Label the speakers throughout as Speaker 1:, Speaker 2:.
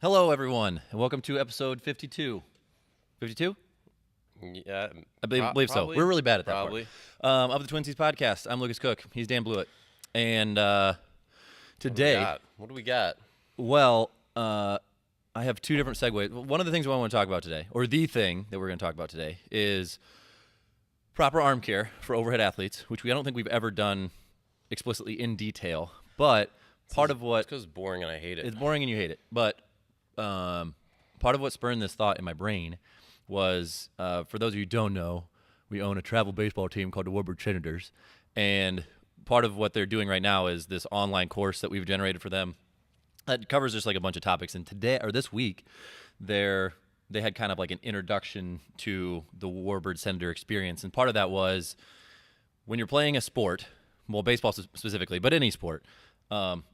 Speaker 1: Hello, everyone, and welcome to episode 52. 52?
Speaker 2: Yeah,
Speaker 1: I believe so. We're really bad at that
Speaker 2: probably.
Speaker 1: part. Of the Twinsies podcast, I'm Lucas Cook. He's Dan Blewett. And today,
Speaker 2: What do we got?
Speaker 1: I have two different segues. One of the things I want to talk about today, or the thing that we're going to talk about today, is proper arm care for overhead athletes, which I don't think we've ever done explicitly in detail. But part of what...
Speaker 2: Because it's boring and I hate it.
Speaker 1: It's boring and you hate it. But part of what spurred this thought in my brain was, for those of you who don't know, we own a travel baseball team called the Warbird Senators. And part of what they're doing right now is this online course that we've generated for them that covers just like a bunch of topics. And today, or this week, they had kind of like an introduction to the Warbird Senator experience. And part of that was when you're playing a sport, well, baseball specifically, but any sport,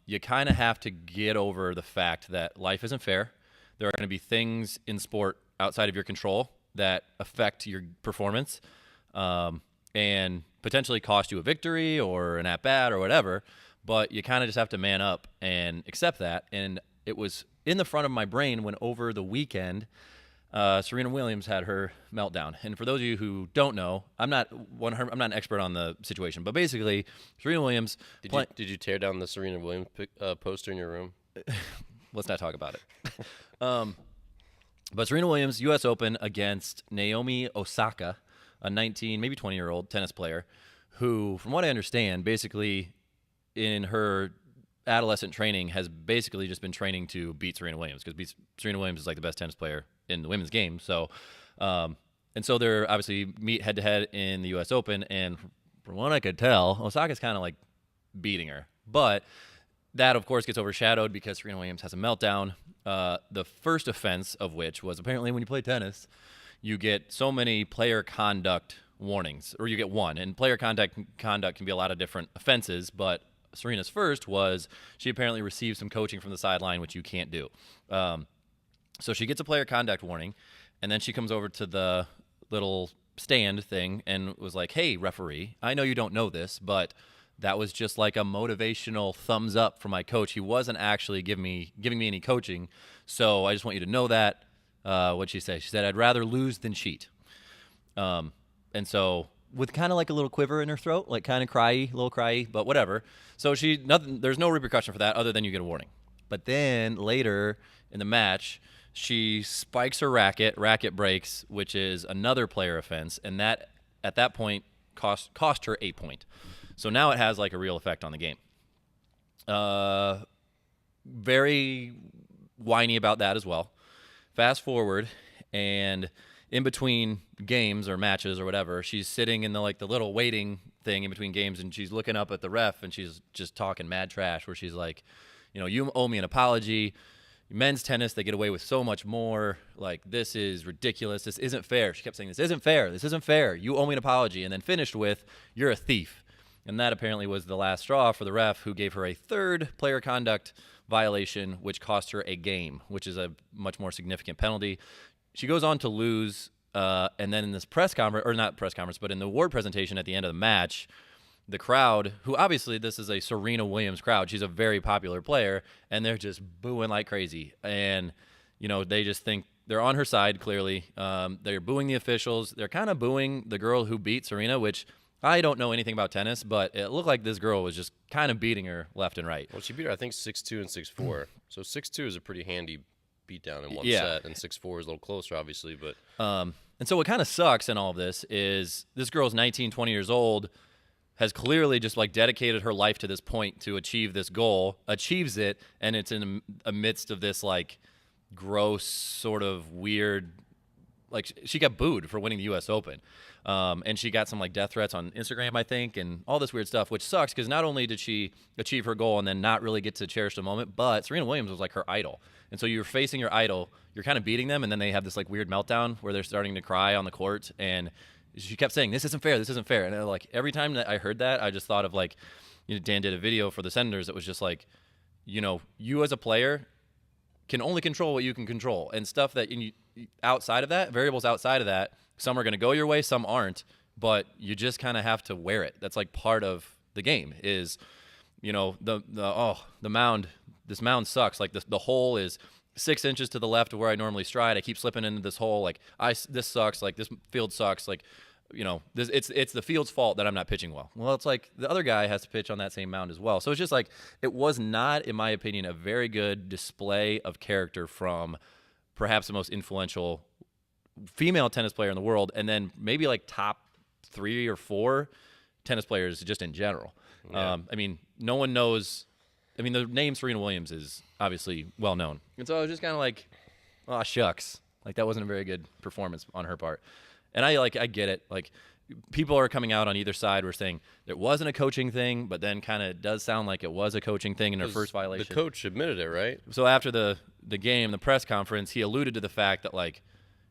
Speaker 1: you kind of have to get over the fact that life isn't fair. There are going to be things in sport outside of your control that affect your performance and potentially cost you a victory or an at-bat or whatever, but you kind of just have to man up and accept that. And it was in the front of my brain when over the weekend, Serena Williams had her meltdown. And for those of you who don't know, I'm not an expert on the situation, but basically, Serena Williams...
Speaker 2: Did you tear down the Serena Williams poster in your room?
Speaker 1: Let's not talk about it. But Serena Williams, U.S. Open against Naomi Osaka, a 19, maybe 20-year-old tennis player who, from what I understand, basically in her adolescent training has basically just been training to beat Serena Williams because Serena Williams is like the best tennis player in the women's game. So, and so they're obviously meet head-to-head in the U.S. Open, and from what I could tell, Osaka's kind of like beating her. But that, of course, gets overshadowed because Serena Williams has a meltdown, the first offense of which was apparently when you play tennis, you get so many player conduct warnings, or you get one. And player conduct can be a lot of different offenses, but Serena's first was she apparently received some coaching from the sideline, which you can't do. So she gets a player conduct warning, and then she comes over to the little stand thing and was like, hey, referee, I know you don't know this, but that was just like a motivational thumbs up from my coach. He wasn't actually giving me any coaching, so I just want you to know that. What'd she say? She said, I'd rather lose than cheat. And so with kind of like a little quiver in her throat, like kind of cryy, a little cryy, but whatever. So there's no repercussion for that other than you get a warning. But then later in the match, she spikes her racket breaks, which is another player offense, and that at that point cost her 8 points. So now it has like a real effect on the game. Very whiny about that as well. Fast forward, and in between games or matches or whatever, she's sitting in the little waiting thing in between games, and she's looking up at the ref, and she's just talking mad trash where she's like, you owe me an apology. Men's tennis, they get away with so much more. Like, this is ridiculous. This isn't fair. She kept saying, this isn't fair. This isn't fair. You owe me an apology. And then finished with, you're a thief. And that apparently was the last straw for the ref, who gave her a third player conduct violation, which cost her a game, which is a much more significant penalty. She goes on to lose, and then in this press conference, or not press conference, but in the award presentation at the end of the match, the crowd, who obviously this is a Serena Williams crowd, she's a very popular player, and they're just booing like crazy. And, they just think they're on her side, clearly. They're booing the officials. They're kind of booing the girl who beat Serena, which I don't know anything about tennis, but it looked like this girl was just kind of beating her left and right.
Speaker 2: Well, she beat her, I think, 6-2 and 6-4. So 6-2 is a pretty handy beatdown in one set, and 6-4 is a little closer, obviously. But
Speaker 1: and so what kind of sucks in all of this is this girl's 19, 20 years old, has clearly just dedicated her life to this point to achieve this goal, achieves it, and it's in the midst of this gross sort of weird, she got booed for winning the U.S. Open. And she got some death threats on Instagram, I think, and all this weird stuff, which sucks because not only did she achieve her goal and then not really get to cherish the moment, but Serena Williams was her idol. And so you're facing your idol, you're kind of beating them, and then they have this weird meltdown where they're starting to cry on the court. And she kept saying, this isn't fair, this isn't fair. And every time that I heard that, I just thought of Dan did a video for the Senators that was just you as a player can only control what you can control, and stuff that outside of that, variables outside of that, some are going to go your way, some aren't, but you just kind of have to wear it. That's part of the game is, the mound, this mound sucks. The hole is 6 inches to the left of where I normally stride. I keep slipping into this hole. Like, this sucks. Like, this field sucks. Like, it's the field's fault that I'm not pitching well. Well, it's like the other guy has to pitch on that same mound as well. So it's just like, it was not, in my opinion, a very good display of character from perhaps the most influential female tennis player in the world, and then maybe like top 3 or 4 tennis players just in general.
Speaker 2: Yeah.
Speaker 1: I mean, no one knows. I mean, the name Serena Williams is obviously well known, and so I was just kind of like, "Oh shucks," like that wasn't a very good performance on her part. And I get it. Like, people are coming out on either side. We're saying it wasn't a coaching thing, but then kind of does sound like it was a coaching thing in her first violation.
Speaker 2: The coach admitted it, right?
Speaker 1: So after the game, the press conference, he alluded to the fact that, like,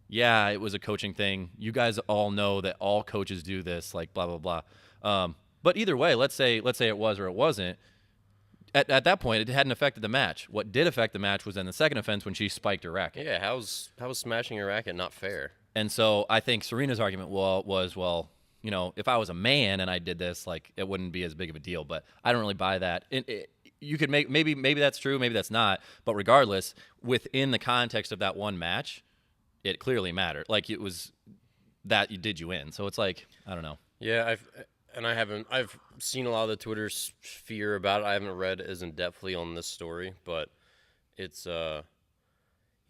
Speaker 1: yeah, it was a coaching thing. You guys all know that all coaches do this, like, blah, blah, blah. But either way, let's say it was or it wasn't. At that point, it hadn't affected the match. What did affect the match was in the second offense when she spiked her racket.
Speaker 2: Yeah, how's smashing her racket not fair?
Speaker 1: And so I think Serena's argument was, if I was a man and I did this, like, it wouldn't be as big of a deal. But I don't really buy that. You could maybe that's true, maybe that's not. But regardless, within the context of that one match, it clearly mattered. Like, it was that did you in. So it's like, I don't know.
Speaker 2: Yeah, I've seen a lot of the Twitter sphere about it. I haven't read as in-depthly on this story, but it's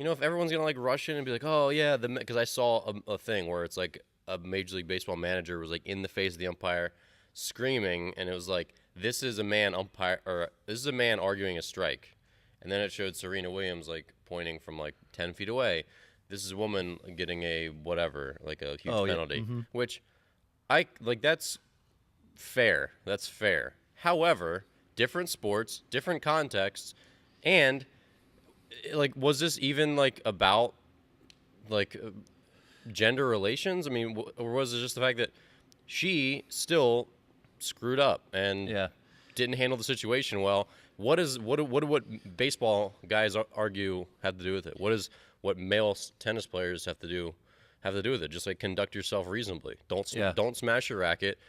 Speaker 2: if everyone's gonna like rush in and be like, oh yeah, because I saw a thing where it's like a Major League Baseball manager was like in the face of the umpire screaming, and it was like, this is a man arguing a strike, and then it showed Serena Williams like pointing from like 10 feet away. This is a woman getting a whatever, like a huge penalty, which I like. That's fair. That's fair. However, different sports, different contexts, and like, was this even like about like gender relations? I mean, or was it just the fact that she still screwed up and didn't handle the situation well? What baseball guys argue have to do with it? What male tennis players have to do with it? Just like, conduct yourself reasonably. Don't smash your racket,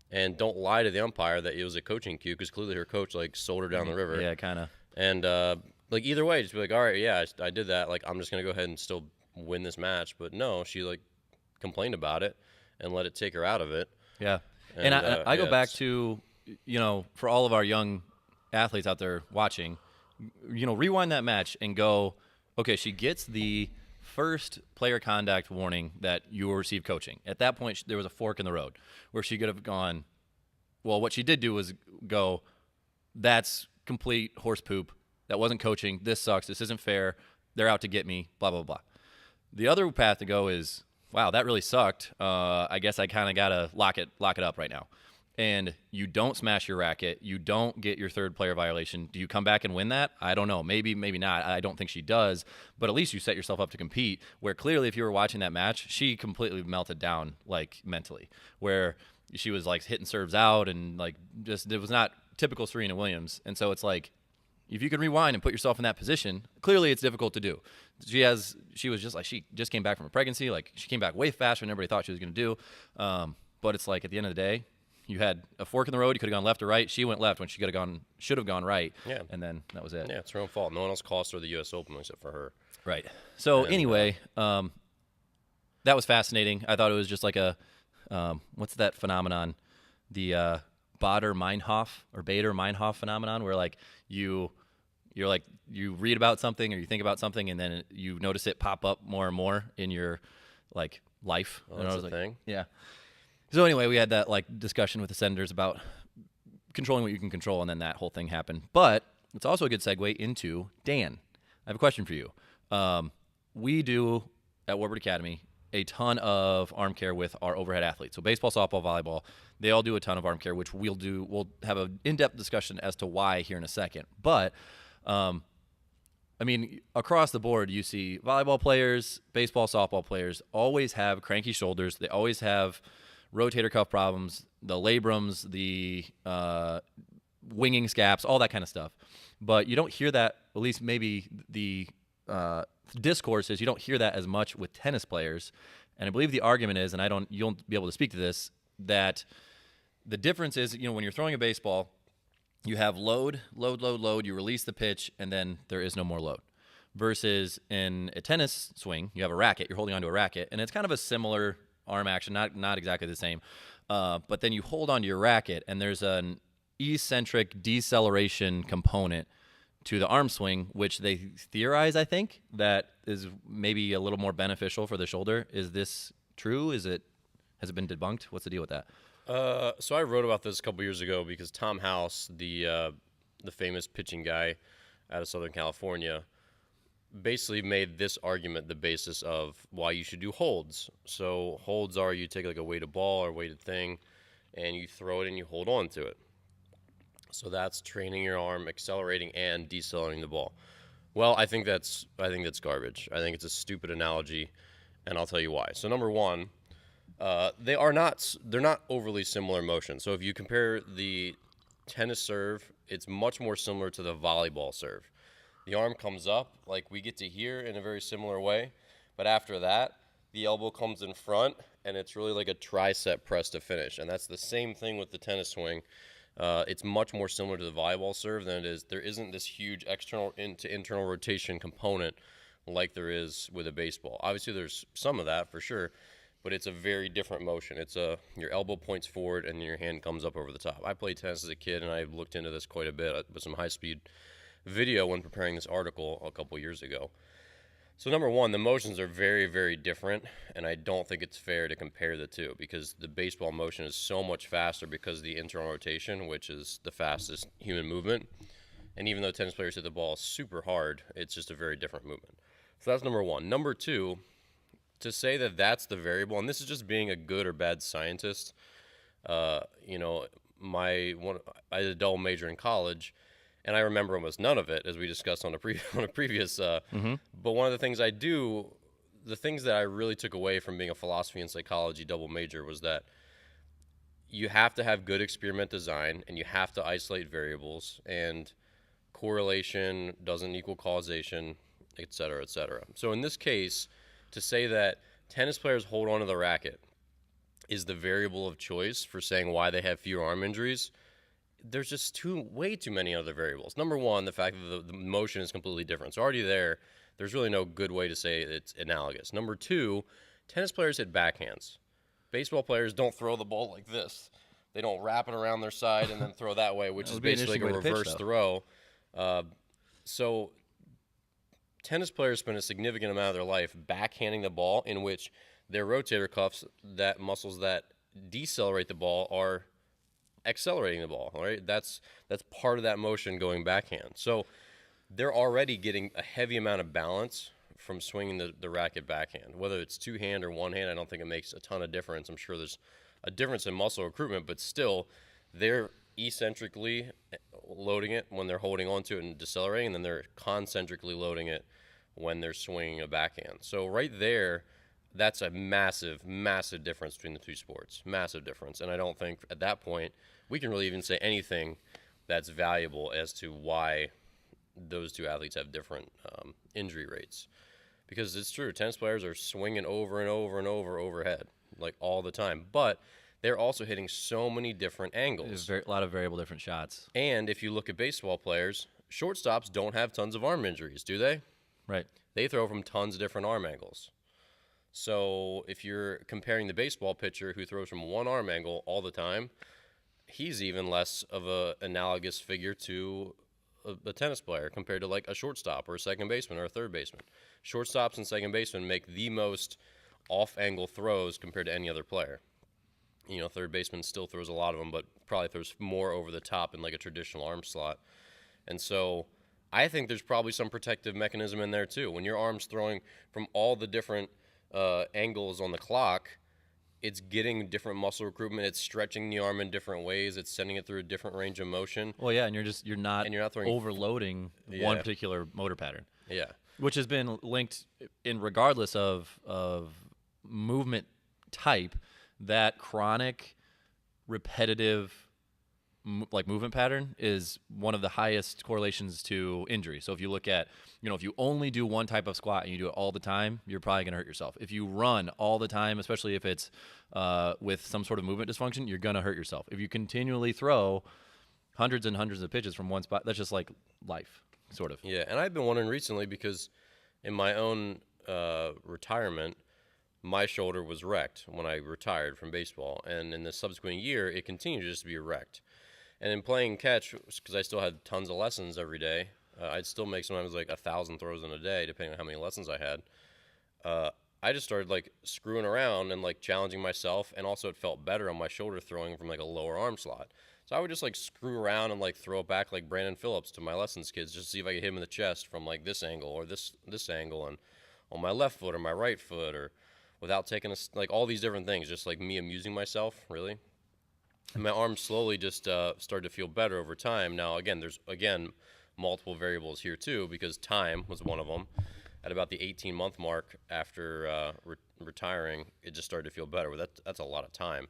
Speaker 2: and don't lie to the umpire that it was a coaching cue, because clearly her coach like sold her down the river.
Speaker 1: Yeah, kind of.
Speaker 2: And like, either way, just be like, all right, yeah, I did that. Like, I'm just gonna go ahead and still win this match. But no, she like complained about it and let it take her out of it.
Speaker 1: Yeah, and I go back to, for all of our young athletes out there watching, rewind that match and go, okay, she gets the first player contact warning that you will receive coaching. At that point, there was a fork in the road where she could have gone, well, what she did do was go, that's complete horse poop. That wasn't coaching. This sucks. This isn't fair. They're out to get me, blah, blah, blah. The other path to go is, wow, that really sucked. I guess I kind of got to lock it up right now. And you don't smash your racket. You don't get your third player violation. Do you come back and win that? I don't know. Maybe not. I don't think she does. But at least you set yourself up to compete, where clearly if you were watching that match, she completely melted down, like, mentally, where she was like hitting serves out and like just, it was not typical Serena Williams. And so it's like, if you can rewind and put yourself in that position, clearly it's difficult to do. She was just like, she just came back from a pregnancy. Like, she came back way faster than everybody thought she was going to do. But it's like, at the end of the day, you had a fork in the road. You could have gone left or right. She went left when she should have gone right. Yeah. And then that was it.
Speaker 2: Yeah, it's her own fault. No one else cost her the U.S. Open except for her.
Speaker 1: Right. So anyway, that was fascinating. I thought it was just like a, what's that phenomenon? The Bader-Meinhof phenomenon, where like you're like, you read about something or you think about something, and then you notice it pop up more and more in your like life.
Speaker 2: Oh, that's a thing.
Speaker 1: Yeah. So anyway, we had that like discussion with the Senators about controlling what you can control, and then that whole thing happened. But it's also a good segue into Dan. I have a question for you. We do at Warbird Academy a ton of arm care with our overhead athletes. So baseball, softball, volleyball, they all do a ton of arm care, which we'll do. We'll have an in-depth discussion as to why here in a second. But I mean, across the board, you see volleyball players, baseball, softball players always have cranky shoulders. They always have rotator cuff problems, the labrums, the winging scaps, all that kind of stuff. But you don't hear that, at least maybe the discourse is, you don't hear that as much with tennis players. And I believe the argument is, and you'll be able to speak to this, that the difference is, when you're throwing a baseball, you have load, you release the pitch, and then there is no more load. versus in a tennis swing, you have a racket, you're holding onto a racket, and it's kind of a similar arm action, not exactly the same. But then you hold onto your racket, and there's an eccentric deceleration component to the arm swing, which they theorize, I think, that is maybe a little more beneficial for the shoulder. Is this true? Has it been debunked? What's the deal with that?
Speaker 2: So I wrote about this a couple years ago because Tom House, the famous pitching guy out of Southern California, basically made this argument the basis of why you should do holds. So holds are you take like a weighted ball or weighted thing, and you throw it and you hold on to it. So that's training your arm, accelerating and decelerating the ball. Well, I think that's garbage. I think it's a stupid analogy, and I'll tell you why. So number one, they're not overly similar motions. So if you compare the tennis serve, it's much more similar to the volleyball serve. The arm comes up like we get to here in a very similar way, but after that, the elbow comes in front, and it's really like a tricep press to finish. And that's the same thing with the tennis swing. It's much more similar to the volleyball serve than it is. There isn't this huge external to internal rotation component like there is with a baseball. Obviously, there's some of that for sure, but it's a very different motion. It's your elbow points forward and your hand comes up over the top. I played tennis as a kid, and I looked into this quite a bit with some high-speed video when preparing this article a couple years ago. So number one, the motions are very, very different, and I don't think it's fair to compare the two because the baseball motion is so much faster because of the internal rotation, which is the fastest human movement. And even though tennis players hit the ball super hard, it's just a very different movement. So that's number one. Number two, to say that that's the variable, and this is just being a good or bad scientist. I did a double major in college, and I remember almost none of it, as we discussed on a previous. But one of the things the things that I really took away from being a philosophy and psychology double major was that you have to have good experiment design, and you have to isolate variables, and correlation doesn't equal causation, et cetera, et cetera. So in this case, to say that tennis players hold on to the racket is the variable of choice for saying why they have fewer arm injuries, there's just way too many other variables. Number one, the fact that the motion is completely different. So already there's really no good way to say it's analogous. Number two, tennis players hit backhands. Baseball players don't throw the ball like this. They don't wrap it around their side and then throw that way, which is basically like a reverse throw. So tennis players spend a significant amount of their life backhanding the ball, in which their rotator cuffs, that muscles that decelerate the ball, are accelerating the ball, right? That's part of that motion going backhand. So they're already getting a heavy amount of balance from swinging the racket backhand. Whether it's two-hand or one-hand, I don't think it makes a ton of difference. I'm sure there's a difference in muscle recruitment, but still, they're eccentrically loading it when they're holding onto it and decelerating, and then they're concentrically loading it when they're swinging a backhand. So right there, that's a massive, massive difference between the two sports. Massive difference. And I don't think at that point we can really even say anything that's valuable as to why those two athletes have different injury rates. Because it's true, tennis players are swinging over and over and over overhead, like all the time. But they're also hitting so many different angles.
Speaker 1: There's a lot of variable different shots.
Speaker 2: And if you look at baseball players, shortstops don't have tons of arm injuries, do they?
Speaker 1: Right.
Speaker 2: They throw from tons of different arm angles. So if you're comparing the baseball pitcher who throws from one arm angle all the time, he's even less of a analogous figure to a tennis player compared to like a shortstop or a second baseman or a third baseman. Shortstops and second basemen make the most off-angle throws compared to any other player. Third baseman still throws a lot of them, but probably throws more over the top in like a traditional arm slot. And so I think there's probably some protective mechanism in there too. When your arm's throwing from all the different angles on the clock, it's getting different muscle recruitment. It's stretching the arm in different ways. It's sending it through a different range of motion.
Speaker 1: Well, yeah, and you're not
Speaker 2: throwing
Speaker 1: overloading one particular motor pattern.
Speaker 2: Yeah,
Speaker 1: which has been linked in regardless of movement type. That chronic, repetitive, movement pattern is one of the highest correlations to injury. So if you look at, if you only do one type of squat and you do it all the time, you're probably going to hurt yourself. If you run all the time, especially if it's with some sort of movement dysfunction, you're going to hurt yourself. If you continually throw hundreds and hundreds of pitches from one spot, that's just like life, sort of.
Speaker 2: Yeah, and I've been wondering recently because in my own retirement, my shoulder was wrecked when I retired from baseball, and in the subsequent year, it continued just to be wrecked. And in playing catch, because I still had tons of lessons every day, I'd still make sometimes like 1,000 throws in a day, depending on how many lessons I had. I just started like screwing around and like challenging myself, and also it felt better on my shoulder throwing from like a lower arm slot. So I would just like screw around and like throw it back like Brandon Phillips to my lessons kids, just to see if I could hit him in the chest from like this angle or this angle, and on my left foot or my right foot, or without taking like all these different things, just like me amusing myself, really. And my arm slowly just started to feel better over time. Now, again, there's multiple variables here too, because time was one of them. At about the 18-month mark after retiring, it just started to feel better. That's a lot of time.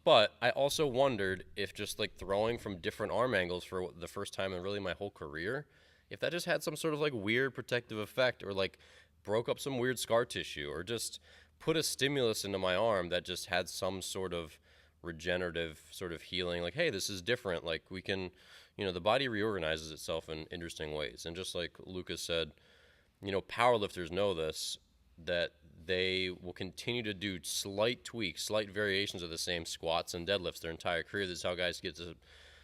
Speaker 2: But I also wondered if just like throwing from different arm angles for the first time in really my whole career, if that just had some sort of like weird protective effect, or like broke up some weird scar tissue, or just put a stimulus into my arm that just had some sort of regenerative sort of healing. Like, hey, this is different. Like, we can, the body reorganizes itself in interesting ways. And just like Lucas said, powerlifters know this, that they will continue to do slight tweaks, slight variations of the same squats and deadlifts their entire career. This is how guys get to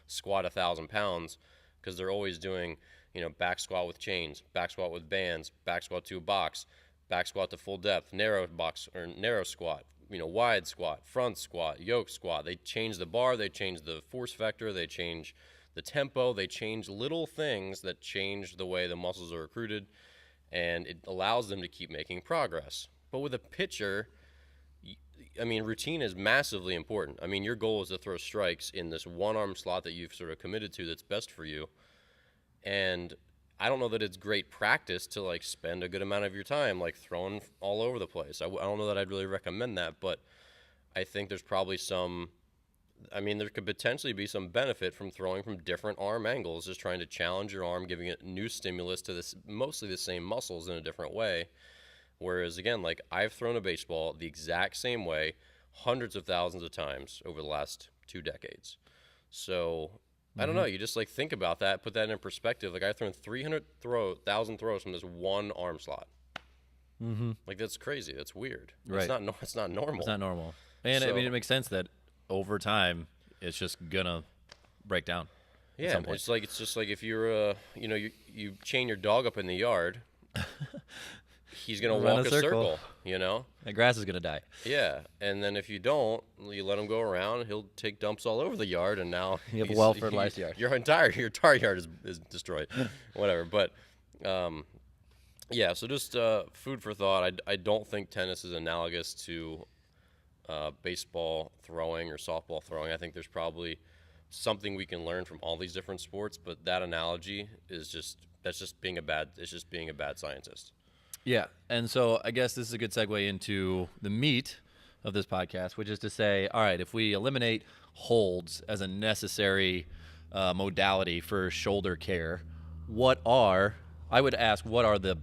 Speaker 2: squat 1,000 pounds, because they're always doing, back squat with chains, back squat with bands, back squat to a box, back squat to full depth, narrow box or narrow squat, wide squat, front squat, yoke squat. They change the bar, they change the force vector, they change the tempo, they change little things that change the way the muscles are recruited, and it allows them to keep making progress. But with a pitcher, routine is massively important. Your goal is to throw strikes in this one arm slot that you've sort of committed to that's best for you. And I don't know that it's great practice to like spend a good amount of your time like throwing all over the place. I don't know that I'd really recommend that, but I think there's probably there could potentially be some benefit from throwing from different arm angles, just trying to challenge your arm, giving it new stimulus to this mostly the same muscles in a different way. Whereas again, like I've thrown a baseball the exact same way hundreds of thousands of times over the last 2 decades. So I don't know. You just like think about that, put that in perspective. Like I've thrown 300,000 throws from this one arm slot. Like that's crazy. That's weird.
Speaker 1: Right.
Speaker 2: It's not normal.
Speaker 1: It's not normal. And it makes sense that over time it's just gonna break down.
Speaker 2: Yeah, it's just like if you're you chain your dog up in the yard, he's gonna walk a circle.
Speaker 1: That grass is gonna die.
Speaker 2: Yeah, and then if you don't, you let him go around, he'll take dumps all over the yard, and now
Speaker 1: you have a well-fertilized yard.
Speaker 2: Your entire yard is destroyed. Whatever, but yeah. So just food for thought. I don't think tennis is analogous to baseball throwing or softball throwing. I think there's probably something we can learn from all these different sports, but that analogy is just being a bad scientist.
Speaker 1: Yeah, and so I guess this is a good segue into the meat of this podcast, which is to say, all right, if we eliminate holds as a necessary modality for shoulder care, what are the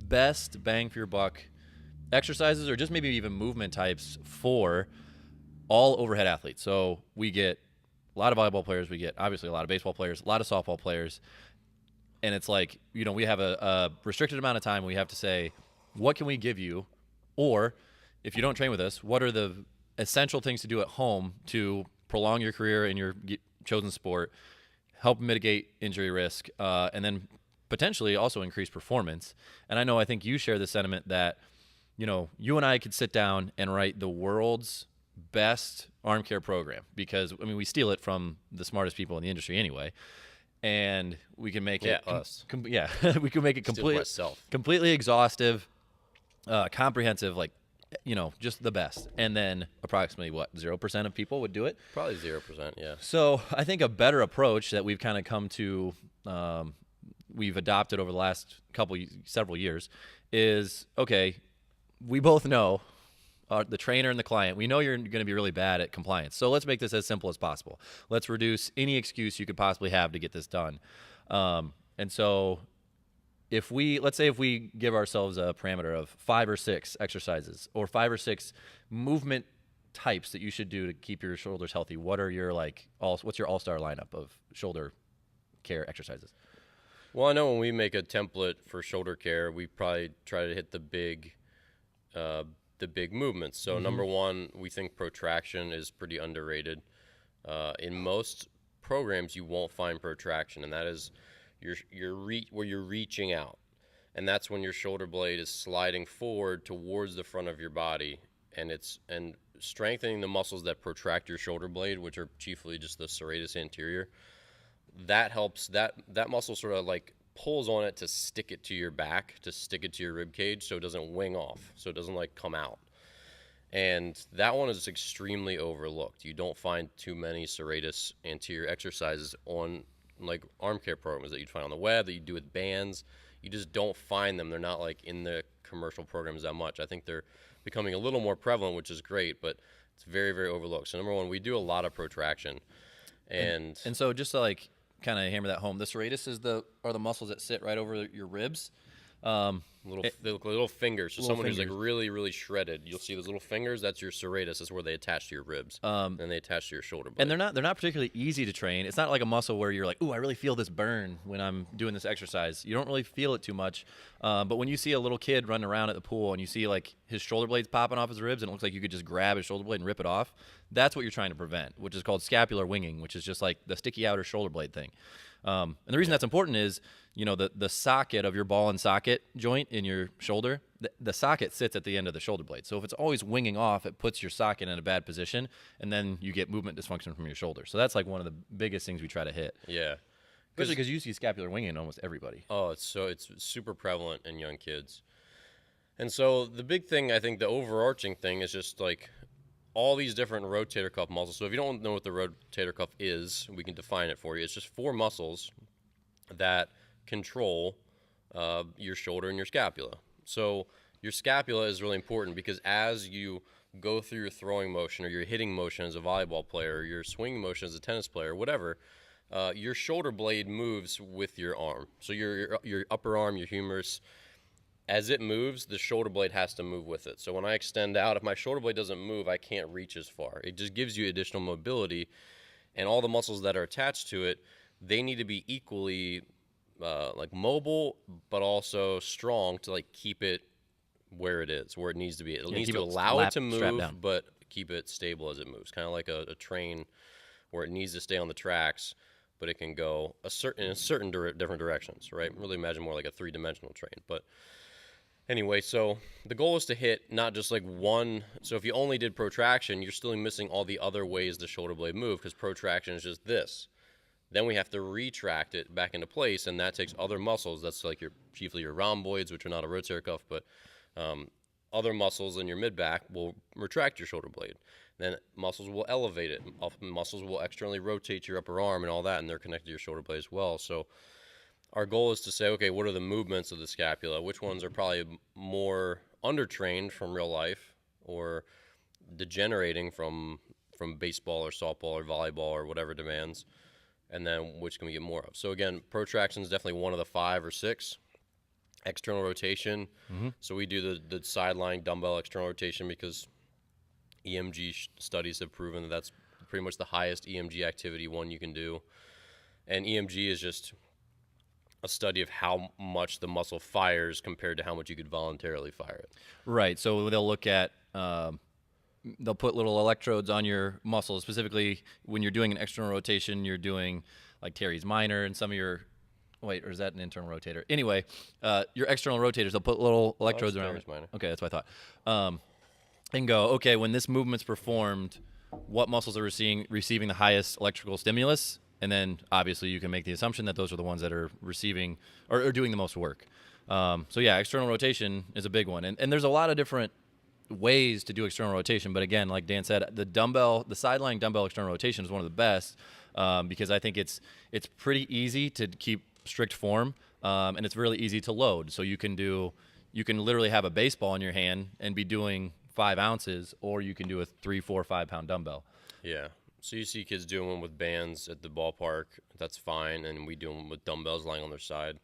Speaker 1: best bang for your buck exercises, or just maybe even movement types for all overhead athletes? So we get a lot of volleyball players, we get obviously a lot of baseball players, a lot of softball players, and it's like, we have a restricted amount of time. We have to say, what can we give you? Or if you don't train with us, what are the essential things to do at home to prolong your career in your chosen sport, help mitigate injury risk, and then potentially also increase performance? And I think you share the sentiment that, you and I could sit down and write the world's best arm care program, because we steal it from the smartest people in the industry anyway. And we can make it we can make it completely exhaustive, comprehensive, like, just the best. And then approximately 0% of people would do it?
Speaker 2: Probably 0%, yeah.
Speaker 1: So I think a better approach that we've kind of come to, we've adopted over the last several years is, okay, we both know, the trainer and the client, we know you're going to be really bad at compliance. So let's make this as simple as possible. Let's reduce any excuse you could possibly have to get this done. And so let's say if we give ourselves a parameter of 5 or 6 exercises or 5 or 6 movement types that you should do to keep your shoulders healthy, what's your all-star lineup of shoulder care exercises?
Speaker 2: Well, I know when we make a template for shoulder care, we probably try to hit the big movements. So number one, we think protraction is pretty underrated. In most programs, you won't find protraction, and that is where you're reaching out, and that's when your shoulder blade is sliding forward towards the front of your body, and strengthening the muscles that protract your shoulder blade, which are chiefly just the serratus anterior. That helps. That muscle sort of like pulls on it to stick it to your back, to stick it to your rib cage, so it doesn't wing off, so it doesn't like come out. And that one is extremely overlooked. You don't find too many serratus anterior exercises on like arm care programs that you'd find on the web, that you do with bands. You just don't find them. They're not like in the commercial programs that much. I think they're becoming a little more prevalent, which is great, but it's very, very overlooked. So number one, we do a lot of protraction. And
Speaker 1: so just to like kind of hammer that home, the serratus are the muscles that sit right over your ribs.
Speaker 2: They look like little fingers. So
Speaker 1: little
Speaker 2: someone who's
Speaker 1: fingers.
Speaker 2: like really, really shredded, you'll see those little fingers. That's your serratus. That's where they attach to your ribs, and they attach to your shoulder blade.
Speaker 1: And they're not particularly easy to train. It's not like a muscle where you're like, ooh, I really feel this burn when I'm doing this exercise. You don't really feel it too much. But when you see a little kid running around at the pool and you see like his shoulder blades popping off his ribs and it looks like you could just grab his shoulder blade and rip it off, that's what you're trying to prevent, which is called scapular winging, which is just like the sticky outer shoulder blade thing. And the reason that's important is, you know, the socket of your ball and socket joint in your shoulder, the socket sits at the end of the shoulder blade. So if it's always winging off, it puts your socket in a bad position, and then you get movement dysfunction from your shoulder. So that's like one of the biggest things we try to hit.
Speaker 2: Yeah.
Speaker 1: Especially because you see scapular winging in almost everybody.
Speaker 2: Oh, it's super prevalent in young kids. And so the big thing, I think the overarching thing is just like all these different rotator cuff muscles. So if you don't know what the rotator cuff is, we can define it for you. It's just 4 muscles that control your shoulder and your scapula. So your scapula is really important because as you go through your throwing motion or your hitting motion as a volleyball player, or your swinging motion as a tennis player, whatever, your shoulder blade moves with your arm. So your upper arm, your humerus, as it moves, the shoulder blade has to move with it. So when I extend out, if my shoulder blade doesn't move, I can't reach as far. It just gives you additional mobility, and all the muscles that are attached to it, they need to be equally like mobile, but also strong to like keep it where it is, where it needs to be. It needs to allow it to move, but keep it stable as it moves. Kind of like a train where it needs to stay on the tracks, but it can go in a certain different directions, right? Really imagine more like a 3-dimensional train. But anyway, so the goal is to hit not just like one. So if you only did protraction, you're still missing all the other ways the shoulder blade move, because protraction is just this. Then we have to retract it back into place, and that takes other muscles. That's like chiefly your rhomboids, which are not a rotator cuff, but other muscles in your mid-back will retract your shoulder blade. Then muscles will elevate it. Muscles will externally rotate your upper arm and all that, and they're connected to your shoulder blade as well. So our goal is to say, okay, what are the movements of the scapula? Which ones are probably more undertrained from real life or degenerating from baseball or softball or volleyball or whatever demands? And then which can we get more of? So again, protraction is definitely one of the 5 or 6. External rotation. Mm-hmm. So we do the sideline dumbbell external rotation because EMG studies have proven that that's pretty much the highest EMG activity one you can do. And EMG is just a study of how much the muscle fires compared to how much you could voluntarily fire it.
Speaker 1: Right. So they'll look at they'll put little electrodes on your muscles. Specifically, when you're doing an external rotation, you're doing like teres minor and some of your or is that an internal rotator? Anyway, your external rotators, they'll put little electrodes around it.
Speaker 2: Minor.
Speaker 1: Okay, that's what I thought. And go, okay, when this movement's performed, what muscles are receiving the highest electrical stimulus? And then obviously you can make the assumption that those are the ones that are receiving or doing the most work. So yeah, external rotation is a big one. And there's a lot of different ways to do external rotation, but again, like Dan said, the sideline dumbbell external rotation is one of the best because I think it's pretty easy to keep strict form, and it's really easy to load. So you can literally have a baseball in your hand and be doing 5 ounces, or you can do a 3, 4, 5 pound dumbbell.
Speaker 2: Yeah. So you see kids doing them with bands at the ballpark. That's fine, and we do them with dumbbells lying on their side.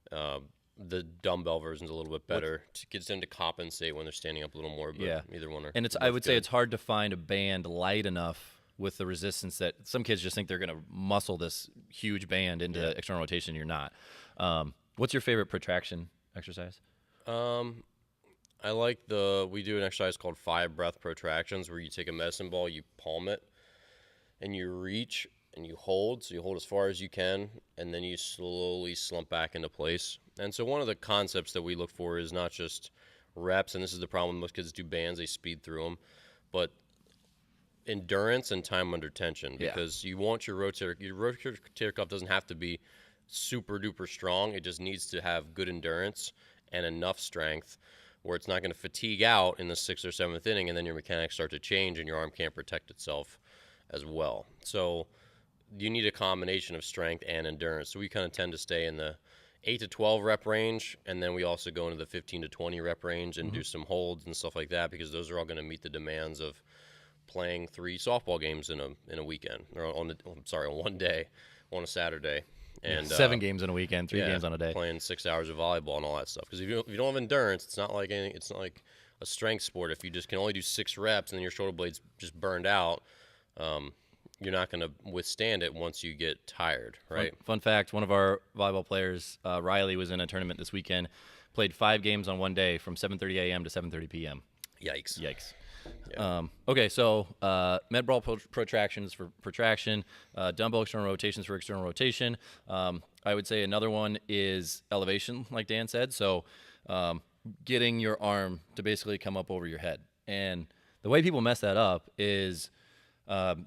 Speaker 2: The dumbbell version's a little bit better. It gets them to compensate when they're standing up a little more, but yeah. Either one are.
Speaker 1: And I would say it's hard to find a band light enough with the resistance that some kids just think they're going to muscle this huge band into external rotation. You're not. What's your favorite protraction exercise?
Speaker 2: I like we do an exercise called 5 breath protractions where you take a medicine ball, you palm it, and you reach and you hold. So you hold as far as you can, and then you slowly slump back into place. And so one of the concepts that we look for is not just reps, and this is the problem most kids do bands, they speed through them, but endurance and time under tension, because you want your rotator cuff doesn't have to be super duper strong. It just needs to have good endurance and enough strength where it's not going to fatigue out in the 6th or 7th inning, and then your mechanics start to change and your arm can't protect itself as well. So you need a combination of strength and endurance. So we kind of tend to stay in the 8 to 12 rep range, and then we also go into the 15 to 20 rep range and do some holds and stuff like that, because those are all going to meet the demands of playing 3 softball games in a weekend, or on one day, on a Saturday. And
Speaker 1: 7 games in a weekend, 3 games on a day.
Speaker 2: Playing 6 hours of volleyball and all that stuff. Because if you don't have endurance, it's not like a strength sport. If you just can only do 6 reps and then your shoulder blade's just burned out, you're not going to withstand it once you get tired, right?
Speaker 1: Fun fact, one of our volleyball players, Riley, was in a tournament this weekend, played 5 games on one day from 7:30 a.m. to 7:30 p.m.
Speaker 2: Yikes.
Speaker 1: Yeah. Okay, so med ball protractions for protraction, dumbbell external rotations for external rotation. I would say another one is elevation, like Dan said. So getting your arm to basically come up over your head. And the way people mess that up is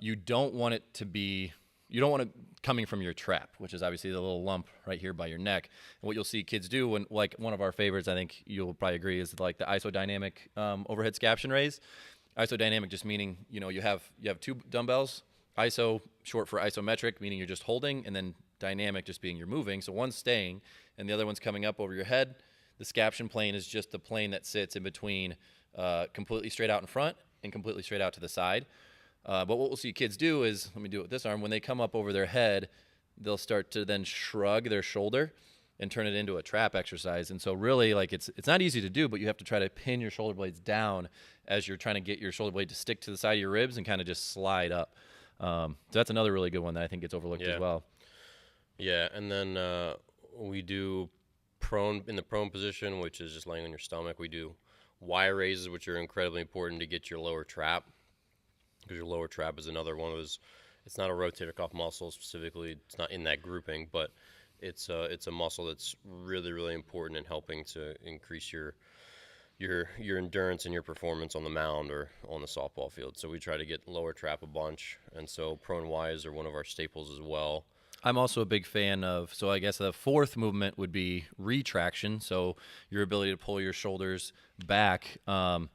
Speaker 1: you don't want it coming from your trap, which is obviously the little lump right here by your neck. And what you'll see kids do when, like one of our favorites, I think you'll probably agree, is like the isodynamic overhead scaption raise. Isodynamic just meaning, you have 2 dumbbells, iso short for isometric, meaning you're just holding, and then dynamic just being you're moving. So one's staying and the other one's coming up over your head. The scaption plane is just the plane that sits in between completely straight out in front and completely straight out to the side. But what we'll see kids do is, let me do it with this arm, when they come up over their head, they'll start to then shrug their shoulder and turn it into a trap exercise. And so really, like, it's not easy to do, but you have to try to pin your shoulder blades down as you're trying to get your shoulder blade to stick to the side of your ribs and kind of just slide up. So that's another really good one that I think gets overlooked as well.
Speaker 2: Yeah, and then we do in the prone position, which is just laying on your stomach. We do Y raises, which are incredibly important to get your lower trap, because your lower trap is another one of those. It's not a rotator cuff muscle specifically. It's not in that grouping, but it's a muscle that's really, really important in helping to increase your endurance and your performance on the mound or on the softball field. So we try to get lower trap a bunch, and so prone Ys are one of our staples as well.
Speaker 1: I'm also a big fan of, so I guess the 4th movement would be retraction, so your ability to pull your shoulders back. And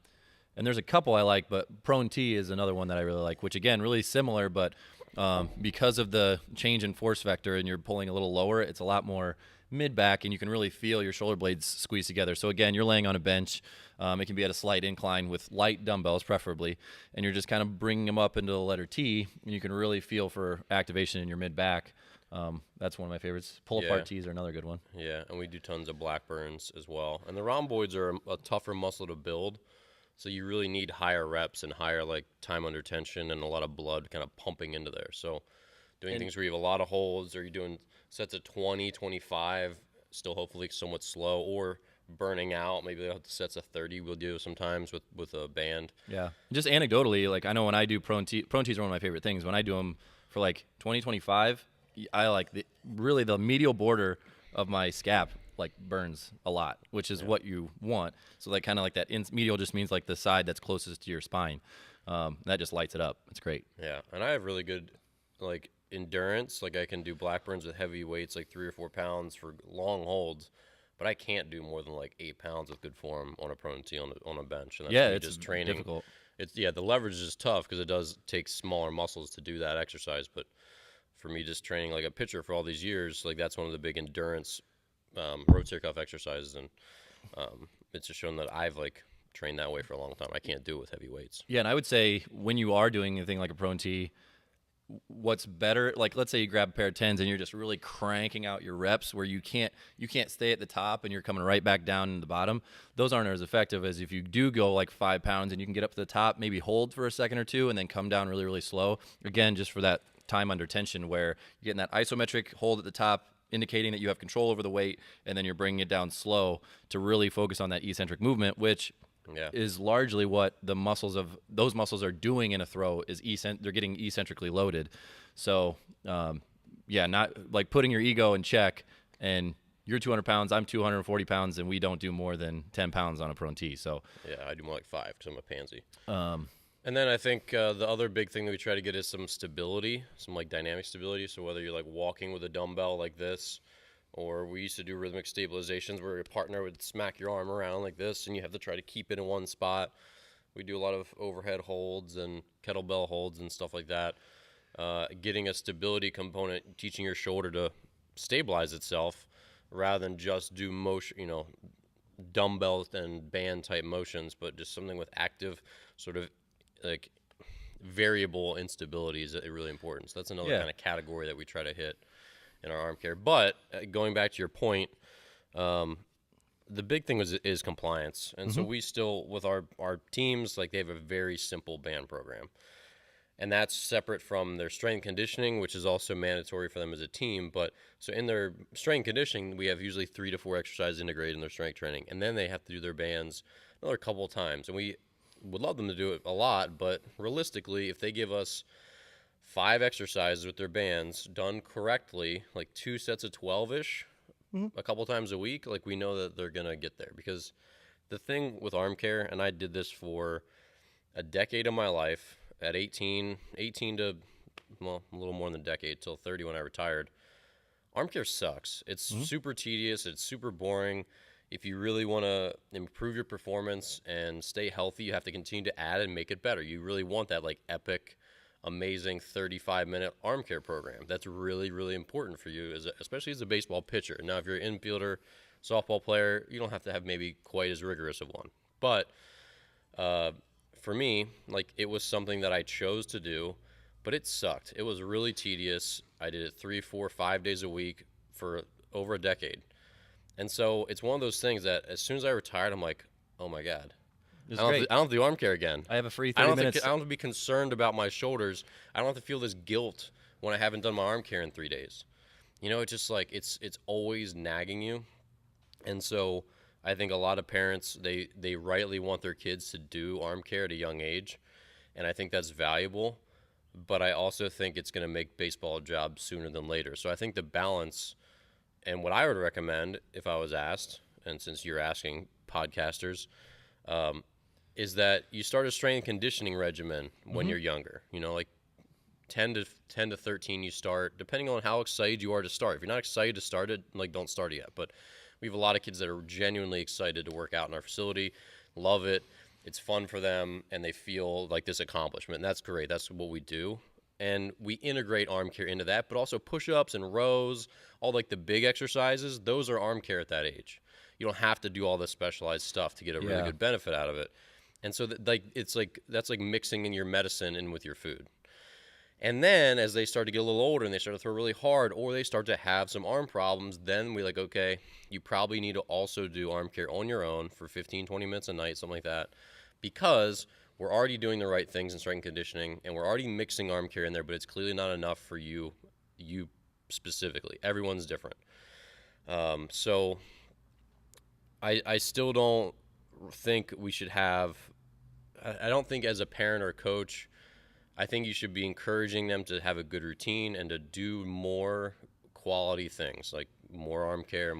Speaker 1: there's a couple I like, but prone T is another one that I really like, which again, really similar, but because of the change in force vector and you're pulling a little lower, it's a lot more mid-back, and you can really feel your shoulder blades squeeze together. So again, you're laying on a bench. It can be at a slight incline with light dumbbells preferably, and you're just kind of bringing them up into the letter T, and you can really feel for activation in your mid-back. That's one of my favorites. Pull-apart Ts are another good one.
Speaker 2: Yeah, and we do tons of Blackburns as well. And the rhomboids are a tougher muscle to build, so you really need higher reps and higher time under tension and a lot of blood kind of pumping into there. So doing things where you have a lot of holds, or you're doing sets of 20, 25, still hopefully somewhat slow, or burning out. Maybe sets of 30 we'll do sometimes with a band.
Speaker 1: Yeah. Just anecdotally, like I know when I do prone Ts are one of my favorite things. When I do them for like 20, 25, I like the medial border of my scap burns a lot, which is what you want. So kind of like that medial just means like the side that's closest to your spine. That just lights it up. It's great.
Speaker 2: Yeah, and I have really good endurance. I can do Blackburns with heavy weights, 3 or 4 pounds for long holds, but I can't do more than 8 pounds with good form on a prone T on a bench. And that's
Speaker 1: it's
Speaker 2: just training.
Speaker 1: Difficult.
Speaker 2: The leverage is tough because it does take smaller muscles to do that exercise. But for me, just training like a pitcher for all these years, that's one of the big endurance rotator cuff exercises, and it's just shown that I've trained that way for a long time. I can't do it with heavy weights.
Speaker 1: Yeah, and I would say when you are doing a thing like a prone T, what's better, let's say you grab a pair of 10s and you're just really cranking out your reps where you can't stay at the top and you're coming right back down in the bottom. Those aren't as effective as if you do go 5 pounds and you can get up to the top, maybe hold for a second or two and then come down really, really slow. Again, just for that time under tension where you're getting that isometric hold at the top, indicating that you have control over the weight, and then you're bringing it down slow to really focus on that eccentric movement, which is largely what the muscles of those muscles are doing in a throw. Is they're getting eccentrically loaded. So not like putting your ego in check, and you're 200 pounds, I'm 240 pounds, and we don't do more than 10 pounds on a prone tee. So
Speaker 2: yeah, I do more like 5 because I'm a pansy. And then I think the other big thing that we try to get is some stability, some like dynamic stability. So whether you're like walking with a dumbbell like this, or we used to do rhythmic stabilizations where your partner would smack your arm around like this, and you have to try to keep it in one spot. We do a lot of overhead holds and kettlebell holds and stuff like that. Getting a stability component, teaching your shoulder to stabilize itself rather than just do motion, dumbbell and band type motions, but just something with active sort of like variable instability is really important. So that's another kind of category that we try to hit in our arm care. But going back to your point, the big thing is compliance. And so we still, with our teams, like they have a very simple band program. And that's separate from their strength conditioning, which is also mandatory for them as a team. But so in their strength conditioning, we have usually 3 to 4 exercises integrated in their strength training. And then they have to do their bands another couple of times. And we would love them to do it a lot, but realistically, if they give us 5 exercises with their bands done correctly, like 2 sets of 12-ish, a couple times a week, like we know that they're going to get there. Because the thing with arm care, and I did this for a decade of my life, at 18 to, well, a little more than a decade, till 30 when I retired, arm care sucks. It's super tedious. It's super boring. If you really want to improve your performance and stay healthy, you have to continue to add and make it better. You really want that like epic, amazing 35-minute arm care program. That's really, really important for you, especially as a baseball pitcher. Now, if you're an infielder, softball player, you don't have to have maybe quite as rigorous of one. But for me, like it was something that I chose to do, but it sucked. It was really tedious. I did it 3, 4, 5 days a week for over a decade. And so it's one of those things that as soon as I retired, I'm like, oh my God, I don't have to do arm care again.
Speaker 1: I have a free 30 minutes.
Speaker 2: I don't have to be concerned about my shoulders. I don't have to feel this guilt when I haven't done my arm care in 3 days. It's just like it's always nagging you. And so I think a lot of parents, they rightly want their kids to do arm care at a young age, and I think that's valuable, but I also think it's going to make baseball a job sooner than later. So I think the balance, and what I would recommend if I was asked, and since you're asking podcasters, is that you start a strength and conditioning regimen when you're younger. Like 10 to 13 you start, depending on how excited you are to start. If you're not excited to start it, like don't start it yet. But we have a lot of kids that are genuinely excited to work out in our facility, love it, it's fun for them, and they feel like this accomplishment. And that's great. That's what we do. And we integrate arm care into that, but also push-ups and rows, all like the big exercises, those are arm care at that age. You don't have to do all this specialized stuff to get a really good benefit out of it. And so that's like mixing in your medicine in with your food. And then as they start to get a little older and they start to throw really hard, or they start to have some arm problems, then we like, okay, you probably need to also do arm care on your own for 15, 20 minutes a night, something like that, because we're already doing the right things in strength and conditioning, and we're already mixing arm care in there, but it's clearly not enough for you specifically. Everyone's different. So I still don't think we should have, I don't think as a parent or coach, I think you should be encouraging them to have a good routine and to do more quality things, like more arm care,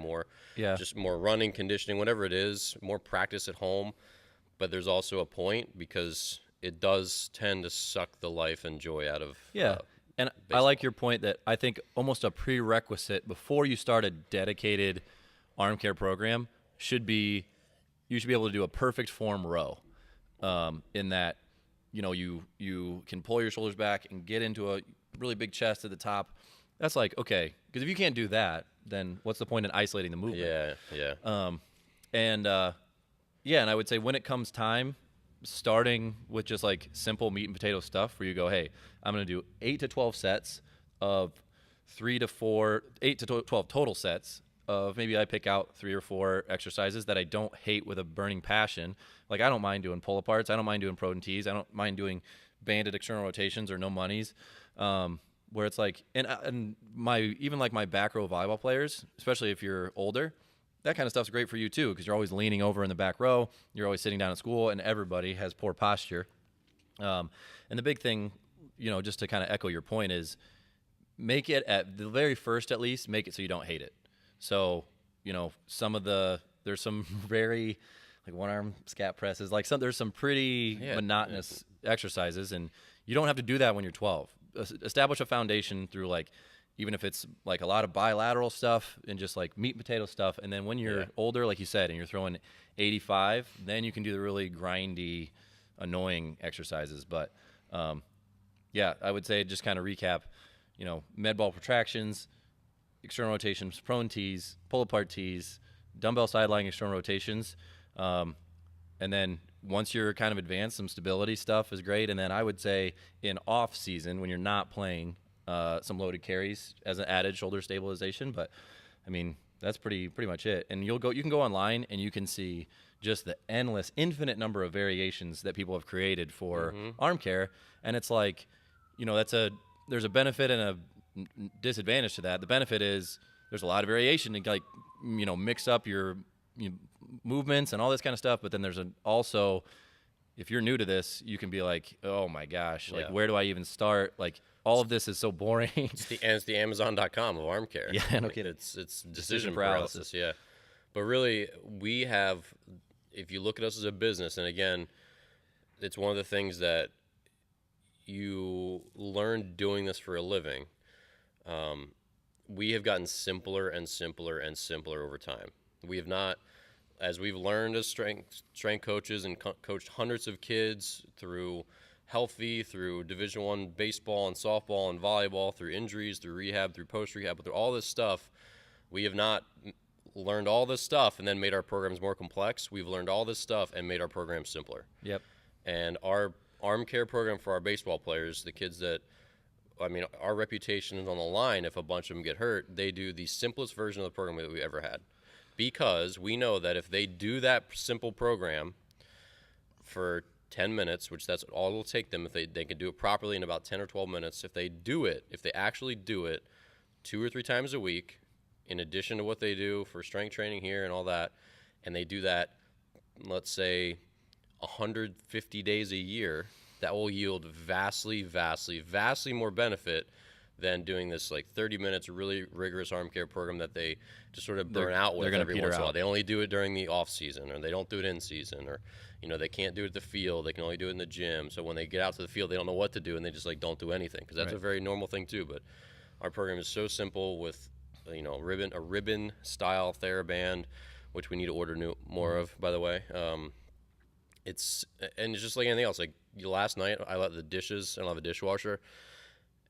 Speaker 2: just more running, conditioning, whatever it is, more practice at home. But there's also a point, because it does tend to suck the life and joy out of
Speaker 1: and baseball. I like your point that I think almost a prerequisite before you start a dedicated arm care program should be you should be able to do a perfect form row, in that you can pull your shoulders back and get into a really big chest at the top. That's like, okay, because if you can't do that, then what's the point in isolating the movement? And I would say when it comes time, starting with just like simple meat and potato stuff where you go, hey, I'm going to do 8 to 12 sets of 8 to 12 total sets of, maybe I pick out 3 or 4 exercises that I don't hate with a burning passion. Like I don't mind doing pull-aparts. I don't mind doing prone tees. I don't mind doing banded external rotations or no monies. where it's like, and even like my back row volleyball players, especially if you're older, that kind of stuff's great for you too, because you're always leaning over in the back row, you're always sitting down at school, and everybody has poor posture. And the big thing, just to kind of echo your point, is make it at the very first, at least, make it so you don't hate it. So, there's some very, like, one-arm scat presses, like there's some pretty monotonous exercises, and you don't have to do that when you're 12. Establish a foundation through, like, even if it's like a lot of bilateral stuff and just like meat and potato stuff, and then when you're older, like you said, and you're throwing 85, then you can do the really grindy, annoying exercises. But I would say, just kind of recap, med ball protractions, external rotations, prone tees, pull apart tees, dumbbell sideline external rotations, and then once you're kind of advanced, some stability stuff is great. And then I would say in off season, when you're not playing, some loaded carries as an added shoulder stabilization. But I mean, that's pretty much it. And you can go online and you can see just the infinite number of variations that people have created for arm care. And it's like, there's a benefit and a disadvantage to that. The benefit is there's a lot of variation to, like, mix up your movements and all this kind of stuff. But then there's also, if you're new to this, you can be like, oh my gosh, like, where do I even start? Like, all of this is so boring.
Speaker 2: It's the Amazon.com of arm care.
Speaker 1: Yeah, no kidding.
Speaker 2: It's decision paralysis. Yeah. But really, we have, if you look at us as a business, and again, it's one of the things that you learn doing this for a living. We have gotten simpler and simpler and simpler over time. We have not, as we've learned as strength coaches and coached hundreds of kids through through Division I baseball and softball and volleyball, through injuries, through rehab, through post-rehab, through all this stuff, we have not learned all this stuff and then made our programs more complex. We've learned all this stuff and made our programs simpler. Yep. And our arm care program for our baseball players, the kids that, our reputation is on the line. If a bunch of them get hurt, they do the simplest version of the program that we ever had. Because we know that if they do that simple program for 10 minutes, which that's all it'll take them, if they can do it properly in about 10 or 12 minutes, if they actually do it 2 or 3 times a week, in addition to what they do for strength training here and all that, and they do that, let's say, 150 days a year, that will yield vastly, vastly, vastly more benefit than doing this, like, 30 minutes really rigorous arm care program that they just sort of burn out with every once in a while. They only do it during the off season, or they don't do it in season, or they can't do it at the field. They can only do it in the gym. So when they get out to the field, they don't know what to do, and they just, like, don't do anything, because that's a very normal thing too. But our program is so simple with, a ribbon style TheraBand, which we need to order more of, by the way. It's just like anything else. Like, last night, I let the dishes. I don't have a dishwasher.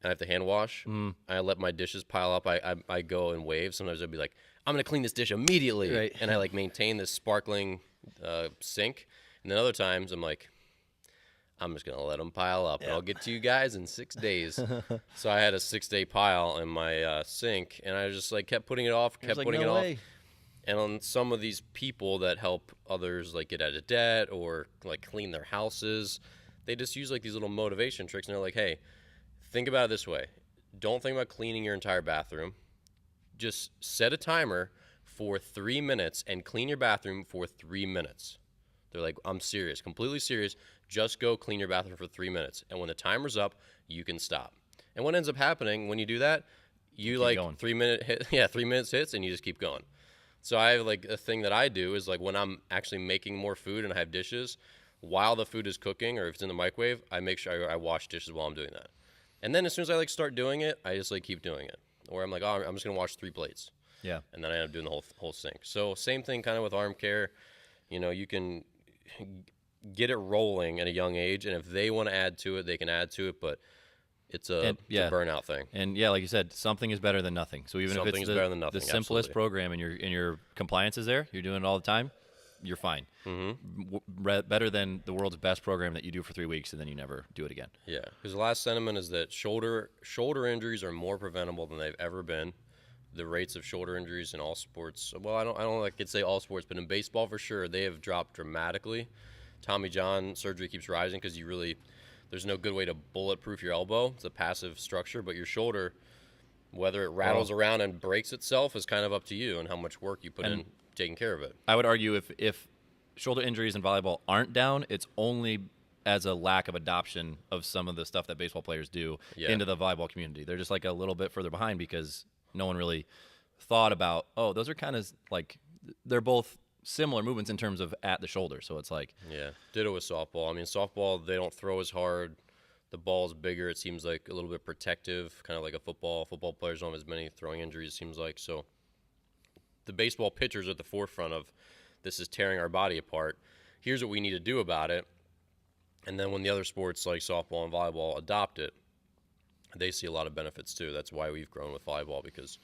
Speaker 2: And I have to hand wash. I let my dishes pile up. I go in waves. Sometimes I'd be like, I'm going to clean this dish immediately. Right. And I, like, maintain this sparkling sink. And then other times I'm like, I'm just going to let them pile up. And I'll get to you guys in 6 days. So I had a 6-day pile in my sink. And I just, like, kept putting it off, off. And on some of these people that help others, like, get out of debt or, like, clean their houses, they just use, like, these little motivation tricks. And they're like, hey, think about it this way. Don't think about cleaning your entire bathroom. Just set a timer for 3 minutes and clean your bathroom for 3 minutes. They're like, I'm serious, completely serious. Just go clean your bathroom for 3 minutes. And when the timer's up, you can stop. And what ends up happening when you do that, you like going. 3 minutes hits and you just keep going. So I have, like, a thing that I do is, like, when I'm actually making more food and I have dishes, while the food is cooking or if it's in the microwave, I make sure I wash dishes while I'm doing that. And then as soon as I, like, start doing it, I just, like, keep doing it. Or I'm like, oh, I'm just going to wash 3 plates. Yeah. And then I end up doing the whole sink. So same thing kind of with arm care. You can get it rolling at a young age, and if they want to add to it, they can add to it, but it's a burnout thing. And like you said, something is better than nothing. So even if it's the simplest program and your compliance is there, you're doing it all the time, you're fine. Better than the world's best program that you do for 3 weeks and then you never do it again. Yeah, because the last sentiment is that shoulder injuries are more preventable than they've ever been. The rates of shoulder injuries in all sports, well, I don't like to say all sports, but in baseball for sure, they have dropped dramatically. Tommy John surgery keeps rising because there's no good way to bulletproof your elbow. It's a passive structure, but your shoulder, whether it rattles around and breaks itself, is kind of up to you and how much work you put in taking care of it.
Speaker 1: I would argue if shoulder injuries in volleyball aren't down, it's only as a lack of adoption of some of the stuff that baseball players do into the volleyball community. They're just like a little bit further behind because no one really thought about, oh, those are kind of like, they're both similar movements in terms of at the shoulder. So it's like,
Speaker 2: yeah, ditto with softball. I mean, softball, they don't throw as hard. The ball is bigger. It seems like a little bit protective, kind of like a football. Football players don't have as many throwing injuries, it seems like. So the baseball pitchers are at the forefront of this is tearing our body apart. Here's what we need to do about it. And then when the other sports like softball and volleyball adopt it, they see a lot of benefits too. That's why we've grown with volleyball, because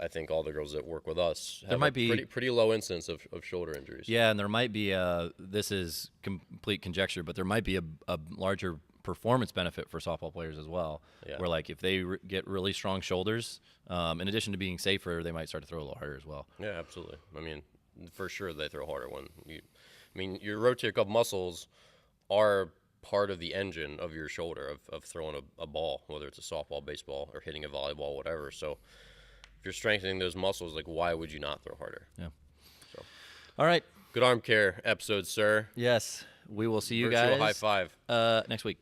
Speaker 2: I think all the girls that work with us have pretty low incidence of shoulder injuries.
Speaker 1: Yeah, and there might be this is complete conjecture, but there might be a larger performance benefit for softball players as well. Yeah. Where like if they get really strong shoulders, in addition to being safer, they might start to throw a little harder as well.
Speaker 2: Yeah, absolutely. I mean, for sure they throw harder when you. I mean, your rotator cuff muscles are part of the engine of your shoulder of throwing a ball, whether it's a softball, baseball, or hitting a volleyball, whatever. So if you're strengthening those muscles, like, why would you not throw harder?
Speaker 1: Yeah.
Speaker 2: So,
Speaker 1: all right.
Speaker 2: Good arm care episode, sir.
Speaker 1: Yes. We will see you
Speaker 2: Virtual
Speaker 1: guys.
Speaker 2: high five.
Speaker 1: Next week.